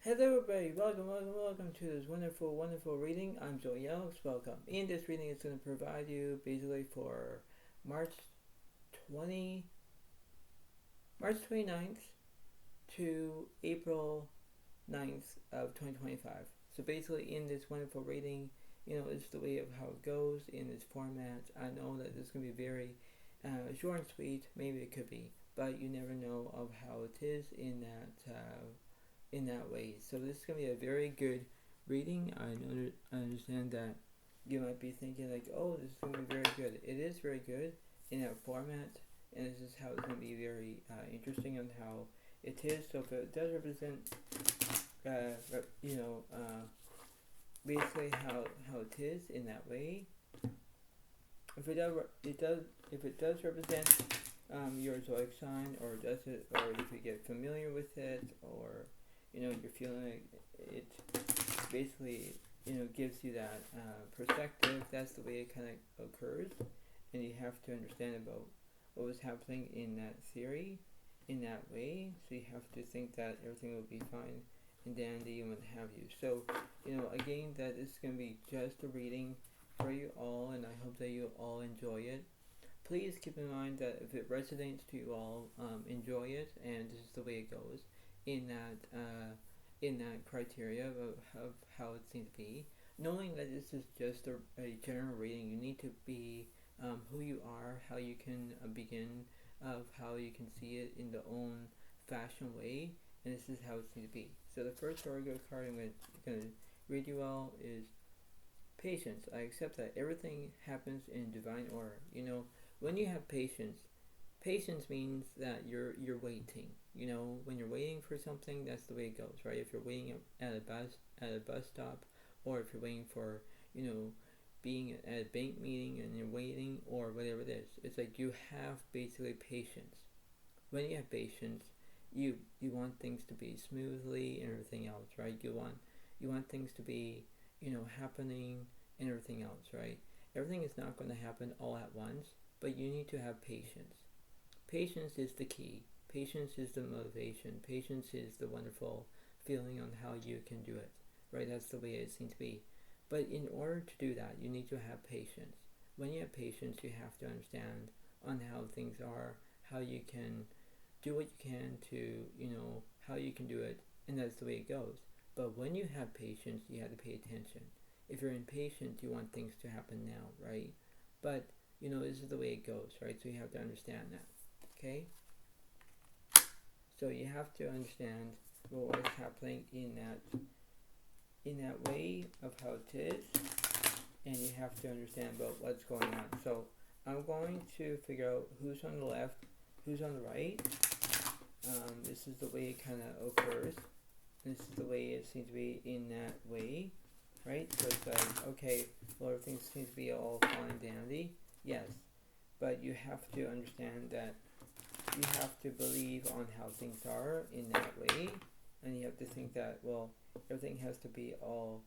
Hello everybody, welcome to this wonderful reading. I'm Joey Alex, welcome. In this reading is going to provide you basically for March 20, March 29th to April 9th of 2025. So basically in this wonderful reading, it's the way of how it goes in this format. I know that this is going to be very short and sweet, maybe it could be, but you never know of how it is in that way. So this is going to be a very good reading. I understand that you might be thinking like, oh, this is going to be very good. It is very good in that format, and this is how it's going to be very interesting on how it is. So if it does represent, basically how it is in that way. If it does represent your zodiac sign, or if you get familiar with it, or you're feeling like it basically, gives you that perspective. That's the way it kind of occurs, and you have to understand about what was happening in that theory, in that way. So you have to think that everything will be fine and dandy and what have you. So, again, that is going to be just a reading for you all, and I hope that you all enjoy it. Please keep in mind that if it resonates to you all, enjoy it, and this is the way it goes in that criteria of how it seems to be. Knowing that this is just a general reading, you need to be who you are, how you can begin, of how you can see it in the own fashion way, and this is how it seems to be. So the first Virgo card I'm going to read you all is patience. I accept that everything happens in divine order. When you have patience means that you're waiting. When you're waiting for something, that's the way it goes, right? If you're waiting at a bus stop, or if you're waiting for, being at a bank meeting and you're waiting, or whatever it is, it's like you have basically patience. When you have patience, you want things to be smoothly and everything else, right? You want things to be, happening and everything else, right? Everything is not going to happen all at once, but you need to have patience. Patience is the key. Patience is the motivation. Patience is the wonderful feeling on how you can do it, right? That's the way it seems to be. But in order to do that, you need to have patience. When you have patience, you have to understand on how things are, how you can do what you can to, how you can do it, and that's the way it goes. But when you have patience, you have to pay attention. If you're impatient, you want things to happen now, right? But, this is the way it goes, right? So you have to understand that, okay? So you have to understand what is happening in that way of how it is, and you have to understand about what's going on. So I'm going to figure out who's on the left, who's on the right. This is the way it kind of occurs. This is the way it seems to be in that way, right? So it's like, okay, well, everything seems to be all fine and dandy. Yes, but you have to understand that you have to believe on how things are in that way, and you have to think that, well, everything has to be all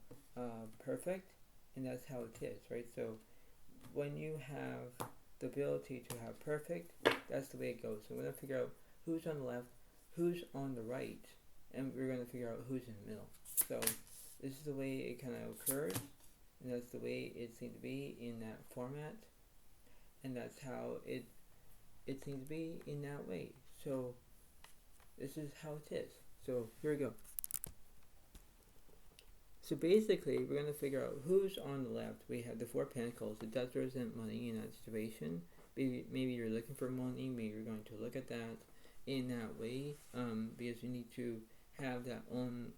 perfect, and that's how it is, right? So when you have the ability to have perfect, that's the way it goes. So we're going to figure out who's on the left, who's on the right, and we're going to figure out who's in the middle. So this is the way it kind of occurs, and that's the way it seems to be in that format, and that's how it seems to be in that way. So this is how it is. So here we go. So basically, we're going to figure out who's on the left. We have the Four of Pentacles. It does represent money in that situation. Maybe you're looking for money. Maybe you're going to look at that in that way, because you need to have that own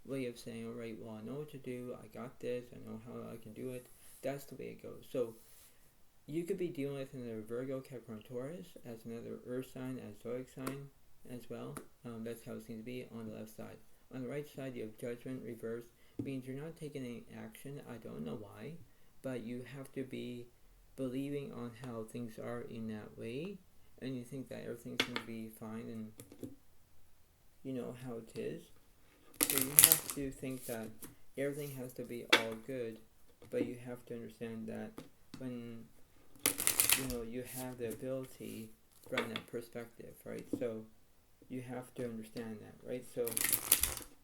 way of saying, all right, well, I know what to do. I got this. I know how I can do it. That's the way it goes. So you could be dealing with another Virgo, Capricorn, Taurus, as another Earth sign, as zodiac sign as well. That's how it seems to be on the left side. On the right side, you have Judgment reversed. Means you're not taking any action. I don't know why, but you have to be believing on how things are in that way, and you think that everything's going to be fine, and you know how it is. So you have to think that everything has to be all good, but you have to understand that when you have the ability from that perspective, right? So you have to understand that, right? So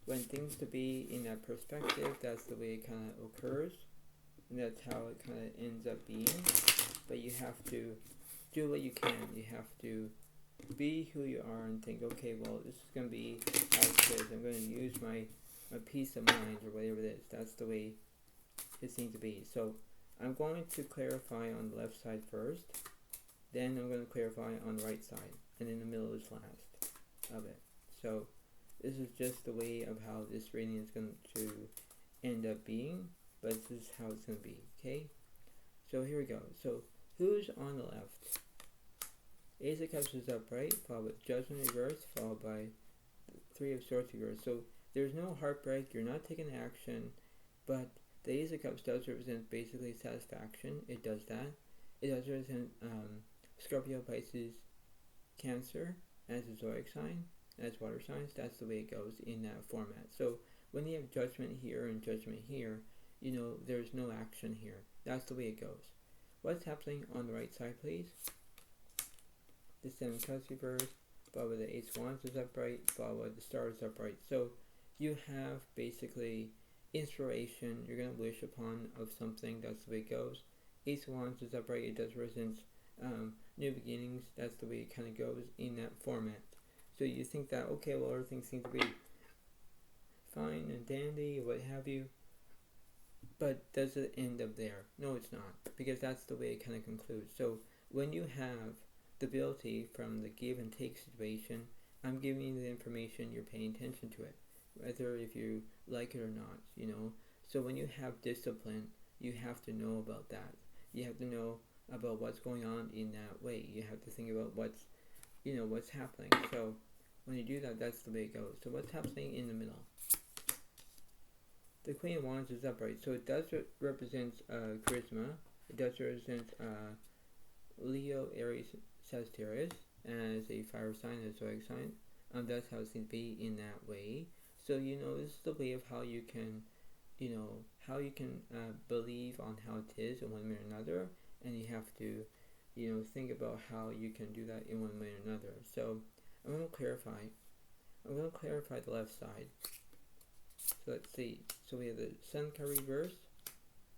when things to be in that perspective, that's the way it kind of occurs, and that's how it kind of ends up being. But you have to do what you can. You have to be who you are and think, okay, well, this is going to be how it is. I'm going to use my peace of mind or whatever it is. That's the way it seems to be. So I'm going to clarify on the left side first, then I'm going to clarify on the right side, and in the middle is last of it. So this is just the way of how this reading is going to end up being, but this is how it's going to be, okay? So here we go. So who's on the left? Ace of Cups is upright, followed with Judgment reversed, followed by Three of Swords reversed. So there's no heartbreak, you're not taking action, but the Ace of Cups does represent basically satisfaction. It does that. It does represent Scorpio, Pisces, Cancer as a zodiac sign, as water signs. That's the way it goes in that format. So when you have Judgment here and Judgment here, you know, there's no action here. That's the way it goes. What's happening on the right side, please? The Seven of Cups reversed, followed by the Ace of Wands is upright, followed by the Star is upright. So you have basically inspiration you're going to wish upon of something. That's the way it goes. Ace of Wands is upright. It does represent new beginnings. That's the way it kind of goes in that format. So you think that, okay, well, everything seems to be fine and dandy or what have you, but does it end up there? No, it's not, because that's the way it kind of concludes. So when you have the ability from the give and take situation, I'm giving you the information, you're paying attention to it, whether if you like it or not, you know. So when you have discipline, you have to know about that. You have to know about what's going on in that way. You have to think about what's, you know, what's happening. So when you do that, that's the way it goes. So what's happening in the middle? The Queen of Wands is upright. So it does represent charisma. It does represent Leo, Aries, Sagittarius as a fire sign, a zodiac sign. That's how it seems to be in that way. So, you know, this is the way of how you can, you know, how you can believe on how it is in one way or another. And you have to, you know, think about how you can do that in one way or another. So I'm going to clarify. I'm going to clarify the left side. So let's see. So we have the Sun card reversed.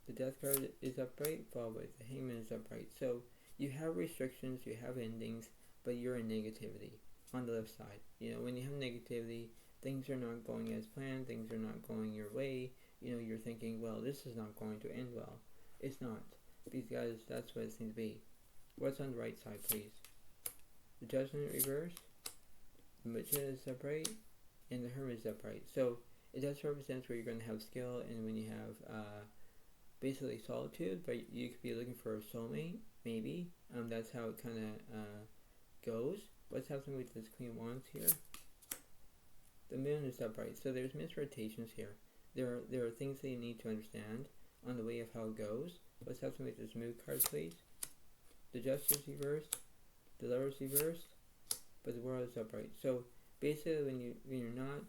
The Death card is upright, followed by the Hangman is upright. So you have restrictions, you have endings, but you're in negativity on the left side. You know, when you have negativity, things are not going as planned, things are not going your way. You know, you're thinking, well, this is not going to end well. It's not. Because that's what it seems to be. What's on the right side, please? The Judgment reversed, the Magician is upright, and the Hermit is upright. So it does represent where you're going to have skill, and when you have basically solitude, but you could be looking for a soulmate, maybe. That's how it kind of goes. What's happening with this Queen of Wands here? The Moon is upright. So there's misrotations here. There are things that you need to understand on the way of how it goes. What's happening with this Moon card, please? The Justice reversed, the Lovers reversed, but the World is upright. So basically, when you're not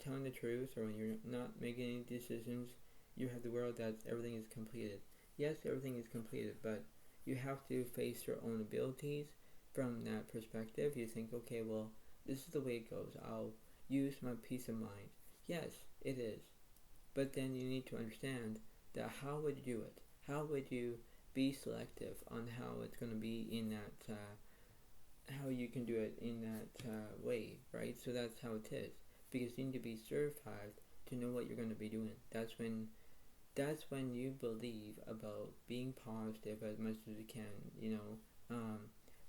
telling the truth, or when you're not making any decisions, you have the world that everything is completed. Yes, everything is completed, but you have to face your own abilities from that perspective. You think, okay, well, this is the way it goes. I'll use my peace of mind. Yes, it is. But then you need to understand that how would you do it? How would you be selective on how it's going to be in that, how you can do it in that way, right? So that's how it is. Because you need to be certified to know what you're going to be doing. That's when you believe about being positive as much as you can, you know.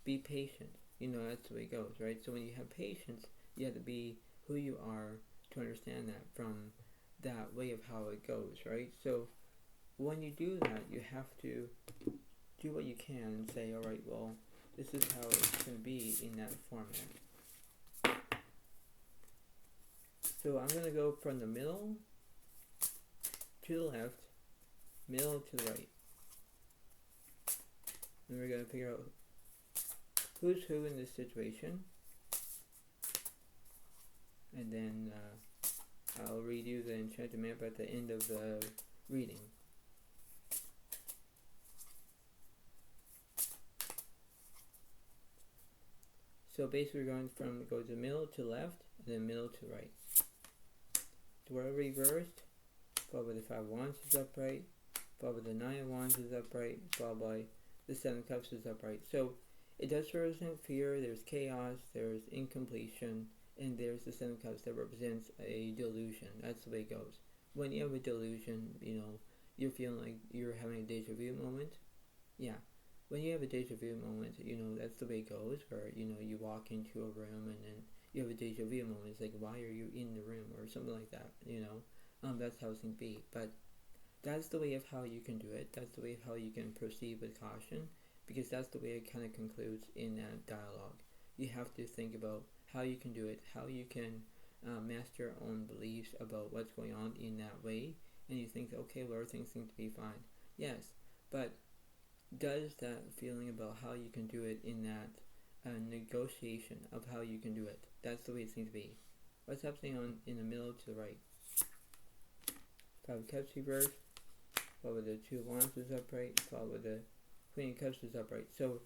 Be patient. You know, that's the way it goes, right? So when you have patience, you have to be who you are to understand that from that way of how it goes, right? So when you do that, you have to do what you can and say, all right, well, this is how it's going to be in that format. So I'm going to go from the middle to the left, middle to the right. And we're going to figure out who's who in this situation. And then I'll read you the Enchanted Mapp at the end of the reading. So basically we're going from go to middle to left, and then middle to right. World reversed, followed by the Five of Wands is upright, followed by the Nine of Wands is upright, followed by the Seven of Cups is upright. So it does represent fear, there's chaos, there's incompletion, and there's the Seven of Cups that represents a delusion. That's the way it goes. When you have a delusion, you're feeling like you're having a deja vu moment. Yeah. When you have a deja vu moment, that's the way it goes, where, you walk into a room and then you have a deja vu moment. It's like, why are you in the room, or something like that, that's how it's going to be. But that's the way of how you can do it. That's the way of how you can proceed with caution, because that's the way it kind of concludes in that dialogue. You have to think about how you can do it, how you can master your own beliefs about what's going on in that way, and you think, okay, well, everything seems to be fine. Yes, but does that feeling about how you can do it in that negotiation of how you can do it, that's the way it seems to be. What's happening in the middle to the right? Five of Cups reversed, followed with the Two of Wands is upright, followed with the Queen of Cups is upright. So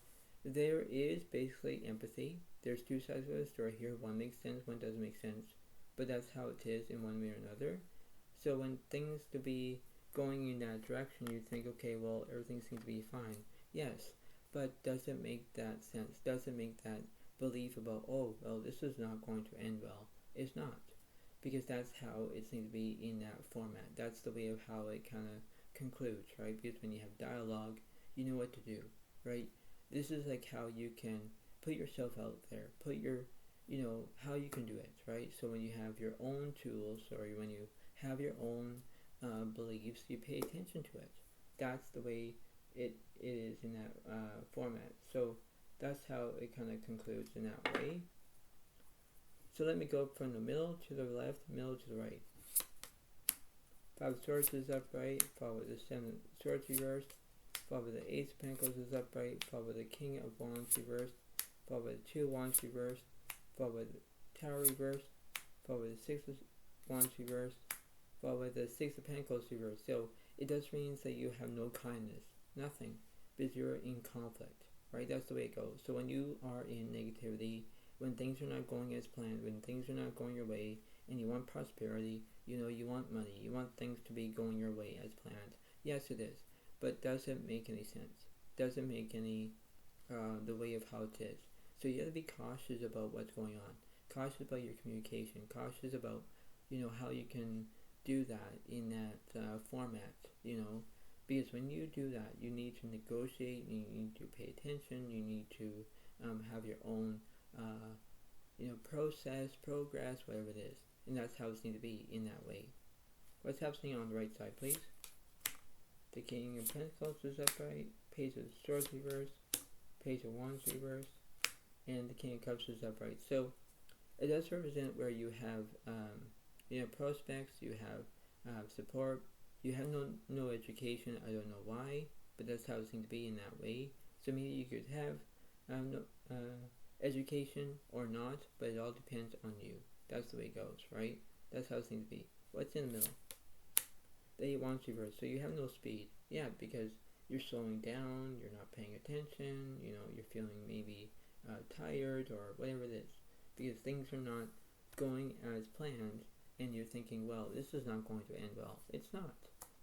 there is basically empathy. There's two sides of the story here. One makes sense, one doesn't make sense. But that's how it is in one way or another. So when things to be going in that direction, you think, okay, well, everything seems to be fine. Yes, but does it make that sense? Does it make that belief about, oh, well, this is not going to end well? It's not. Because that's how it seems to be in that format. That's the way of how it kind of concludes, right? Because when you have dialogue, you know what to do, right? This is like how you can put yourself out there, put your, how you can do it, right? So when you have your own tools, or when you have your own beliefs, you pay attention to it. That's the way it is in that format. So that's how it kind of concludes in that way. So let me go from the middle to the left, middle to the right. Five of Swords is upright, followed with the Seven of Swords reversed, followed with the Ace of Pentacles is upright, followed with the King of Wands reversed, followed with the Two of Wands reversed, followed with the Tower reversed, followed with the Six of Wands reversed, followed with the Six of Pentacles reversed. So it does mean that you have no kindness, nothing, because you're in conflict, right? That's the way it goes. So when you are in negativity, when things are not going as planned, when things are not going your way, and you want prosperity, you want money, you want things to be going your way as planned. Yes, it is. But does it make any sense? Does it make any, the way of how it is? So you have to be cautious about what's going on. Cautious about your communication. Cautious about, how you can do that in that format, Because when you do that, you need to negotiate, you need to pay attention, you need to have your own process, progress, whatever it is. And that's how it's need to be in that way. What's happening on the right side, please? The King of Pentacles is upright, Page of Swords reversed, Page of Wands reversed, and the King of Cups is upright. So it does represent where you have prospects, you have support, you have no education. I don't know why, but that's how it seems to be in that way. So maybe you could have no education or not, but it all depends on you. That's the way it goes, right? That's how it seems to be. What's in the middle? The Eight of Wands reversed. So you have no speed. Yeah, because you're slowing down, you're not paying attention, you're feeling maybe tired or whatever it is. Because things are not going as planned, and you're thinking, well, this is not going to end well. It's not.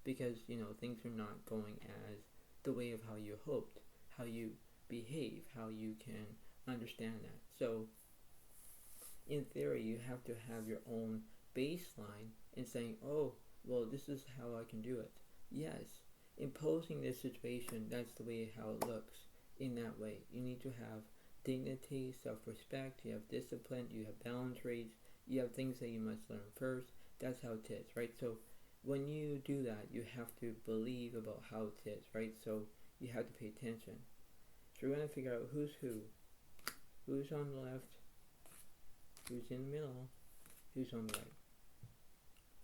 Because, things are not going as the way of how you hoped, how you behave, how you can understand that. So in theory, you have to have your own baseline and saying, oh, well, this is how I can do it. Yes, imposing this situation, that's the way how it looks in that way. You need to have dignity, self-respect, you have discipline, you have boundaries, you have things that you must learn first. That's how it is, right? So when you do that, you have to believe about how it is, right? So you have to pay attention. So we're going to figure out who's who. Who's on the left? Who's in the middle? Who's on the right?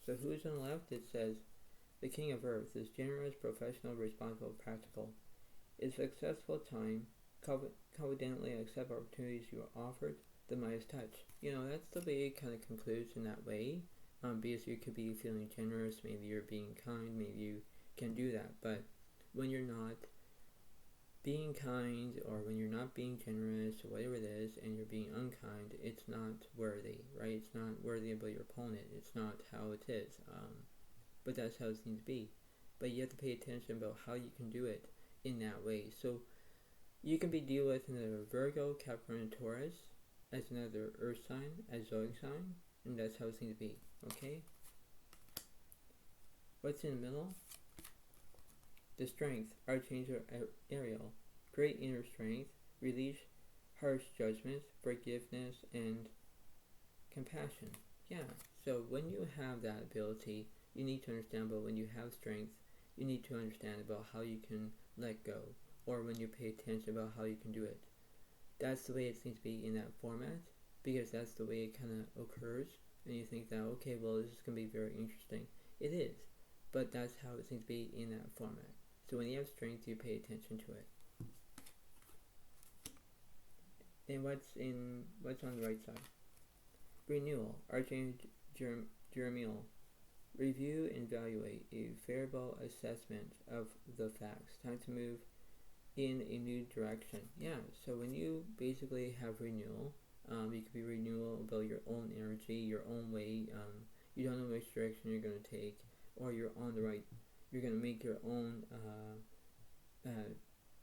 So who's on the left? It says, the King of Earth is generous, professional, responsible, practical. Is successful time, confidently accept opportunities you are offered, the Midas touch. That's the way it kind of concludes in that way. Because you could be feeling generous, maybe you're being kind, maybe you can do that. But when you're not being kind, or when you're not being generous, or whatever it is, and you're being unkind, it's not worthy, right? It's not worthy about your opponent. It's not how it is. But that's how it seems to be. But you have to pay attention about how you can do it in that way. So you can be dealt with another Virgo, Capricorn, and Taurus as another Earth sign, as zodiac sign, and that's how it seems to be. Okay. What's in the middle? The strength, Archangel Ariel, great inner strength, release harsh judgments, forgiveness, and compassion. Yeah, so when you have that ability, you need to understand about when you have strength, you need to understand about how you can let go, or when you pay attention about how you can do it. That's the way it seems to be in that format, because that's the way it kind of occurs, and you think that, okay, well, this is going to be very interesting. It is, but that's how it seems to be in that format. So when you have strength, you pay attention to it. And what's on the right side? Renewal, Archangel Jeremiel. Review and evaluate a favorable assessment of the facts. Time to move in a new direction. Yeah, so when you basically have renewal, you could be renewal about your own energy, your own way. You don't know which direction you're going to take, or you're on the right. You're going to make your own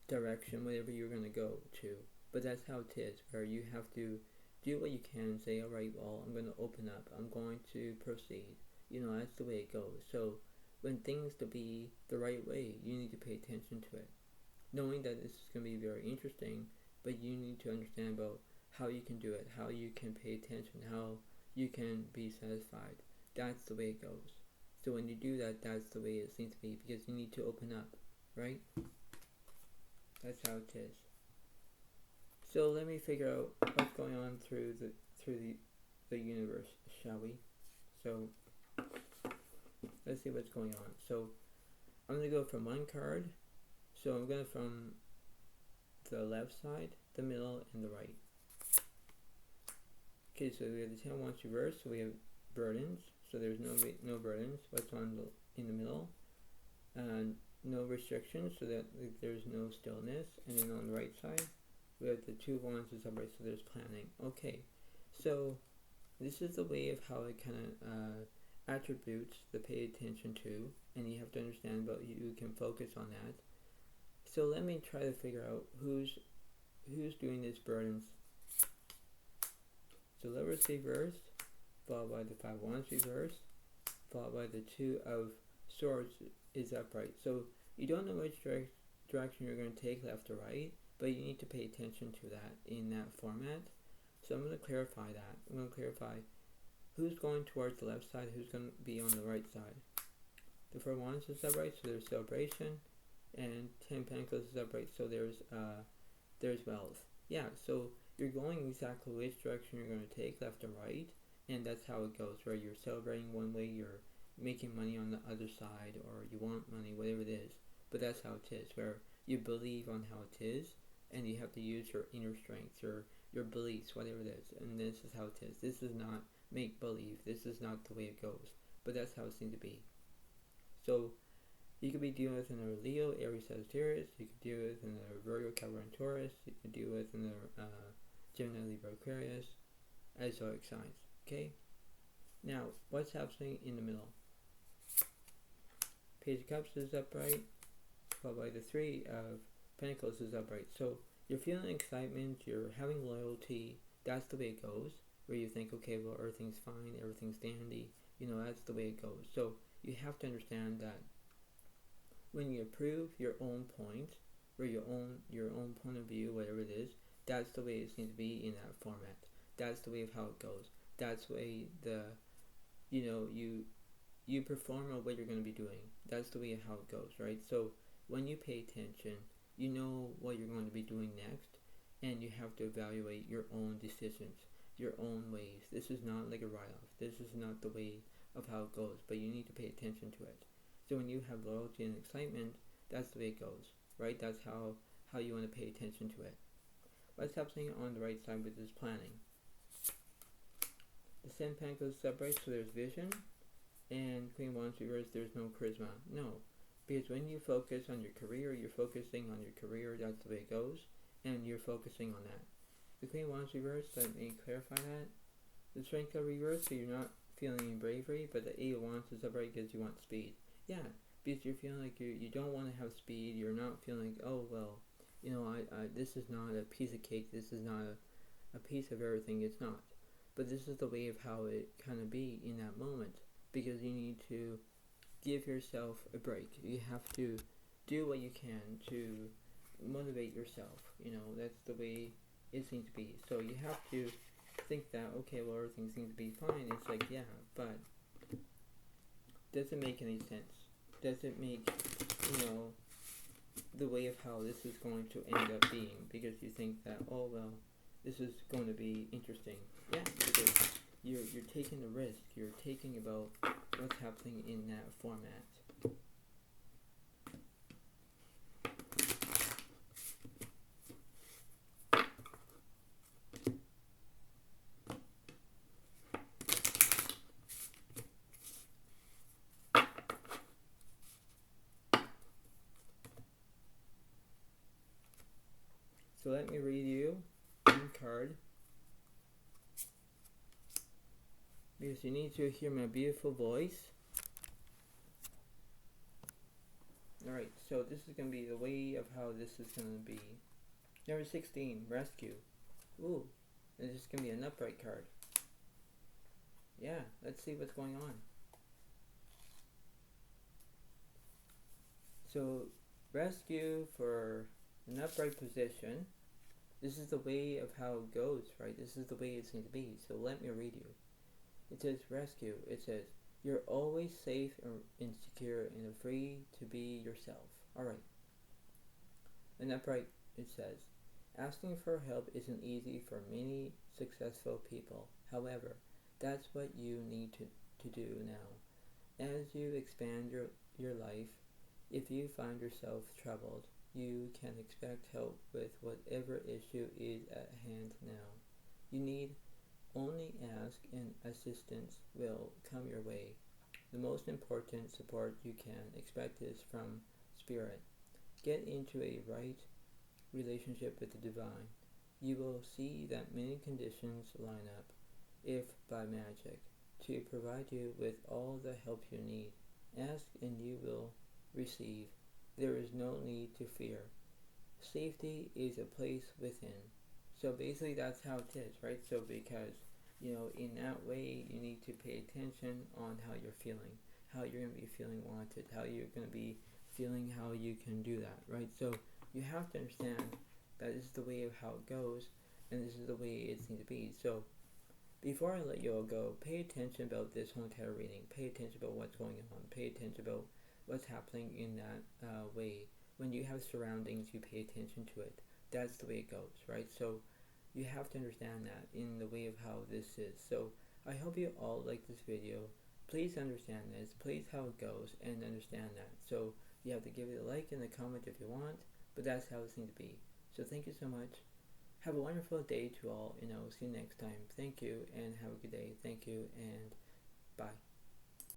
direction, whatever you're going to go to. But that's how it is, where you have to do what you can and say, all right, well, I'm going to open up. I'm going to proceed. That's the way it goes. So when things to be the right way, you need to pay attention to it. Knowing that this is going to be very interesting, but you need to understand about how you can do it, how you can pay attention, how you can be satisfied. That's the way it goes. So when you do that, that's the way it seems to be, because you need to open up, right? That's how it is. So let me figure out what's going on through the universe, shall we? So let's see what's going on. So I'm going to go from one card. So I'm going from the left side, the middle, and the right. Okay, so we have the 10 of Wands reversed, so we have burdens. So there's no burdens. What's in the middle? No restrictions, so that there's no stillness. And then on the right side, we have the 2 of Wands is upright, so there's planning. Okay, so this is the way of how it kind of attributes to pay attention to, and you have to understand about you can focus on that. So let me try to figure out who's doing these burdens. So Libra reversed, followed by the 5 of Wands reversed, followed by the 2 of Swords is upright. So you don't know which direction you're going to take, left or right, but you need to pay attention to that in that format. So I'm going to clarify that. I'm going to clarify who's going towards the left side, who's going to be on the right side. The 4 of Wands is upright, so there's celebration, and 10 of Pentacles is upright, so there's wealth. Yeah, so you're going exactly which direction you're going to take, left or right, and that's how it goes, where you're celebrating one way, you're making money on the other side, or you want money, whatever it is. But that's how it is, where you believe on how it is, and you have to use your inner strength, your beliefs, whatever it is, and this is how it is. This is not make-believe, this is not the way it goes, but that's how it seems to be. So you could be dealing with another Leo, Aries, Sagittarius. You could deal with another Virgo, Capricorn, Taurus. You could deal with another Gemini, Libra, Aquarius as zodiac signs. Okay? Now, what's happening in the middle? Page of Cups is upright, followed by the 3 of Pentacles is upright. So you're feeling excitement, you're having loyalty. That's the way it goes, where you think, okay, well, everything's fine, everything's dandy. That's the way it goes. So you have to understand that when you prove your own point, or your own point of view, whatever it is, that's the way it seems to be in that format. That's the way of how it goes. That's the way you perform on what you're going to be doing. That's the way of how it goes, right? So when you pay attention, you know what you're going to be doing next, and you have to evaluate your own decisions, your own ways. This is not like a write-off. This is not the way of how it goes, but you need to pay attention to it. So when you have loyalty and excitement, that's the way it goes, right? That's how you want to pay attention to it. What's happening on the right side with this planning? The 10 Pentacles separate, so there's vision, and Queen of Wands reversed, there's no charisma. No, Because when you focus on your career, you're focusing on your career, that's the way it goes, and you're focusing on that. The Queen of Wands reversed, let me clarify that. The Strength card reversed, so you're not feeling any bravery, but the Eight of Wands is upright because you want speed. Yeah, because you're feeling like you don't want to have speed, you're not feeling, oh, well, you know, this is not a piece of cake, this is not a piece of everything, it's not. But this is the way of how it kind of be in that moment, because you need to give yourself a break. You have to do what you can to motivate yourself. You know, that's the way it seems to be. So you have to think that, okay, well, everything seems to be fine. It's like, yeah, but does it make any sense? Does it make, you know, the way of how this is going to end up being? Because you think that, oh, well, this is going to be interesting. Yeah, because you're taking a risk. You're taking about what's happening in that format. So let me read you one card, because you need to hear my beautiful voice. Alright, so this is going to be the way of how this is going to be. Number 16, Rescue. Ooh, and this is going to be an upright card. Yeah, let's see what's going on. So, Rescue for an upright position. This is the way of how it goes, right? This is the way it's going to be. So let me read you. It says rescue. It says, you're always safe and secure and free to be yourself. Alright. And upright, it says, asking for help isn't easy for many successful people. However, that's what you need to do now. As you expand your life, if you find yourself troubled, you can expect help with whatever issue is at hand now. You need only ask and assistance will come your way. The most important support you can expect is from Spirit. Get into a right relationship with the Divine. You will see that many conditions line up, if by magic, to provide you with all the help you need. Ask and you will receive. There is no need to fear. Safety is a place within. So basically that's how it is, right? So because, you know, in that way you need to pay attention on how you're feeling, how you're going to be feeling wanted, how you're going to be feeling how you can do that, right? So you have to understand that this is the way of how it goes, and this is the way it needs to be. So before I let you all go, pay attention about this whole entire reading. Pay attention about what's going on. Pay attention about what's happening in that way. When you have surroundings, you pay attention to it. That's the way it goes, right? So you have to understand that in the way of how this is. So I hope you all like this video. Please understand this. Please how it goes and understand that. So you have to give it a like and a comment if you want, but that's how it needs to be. So thank you so much. Have a wonderful day to all, see you next time. Thank you and have a good day. Thank you and bye.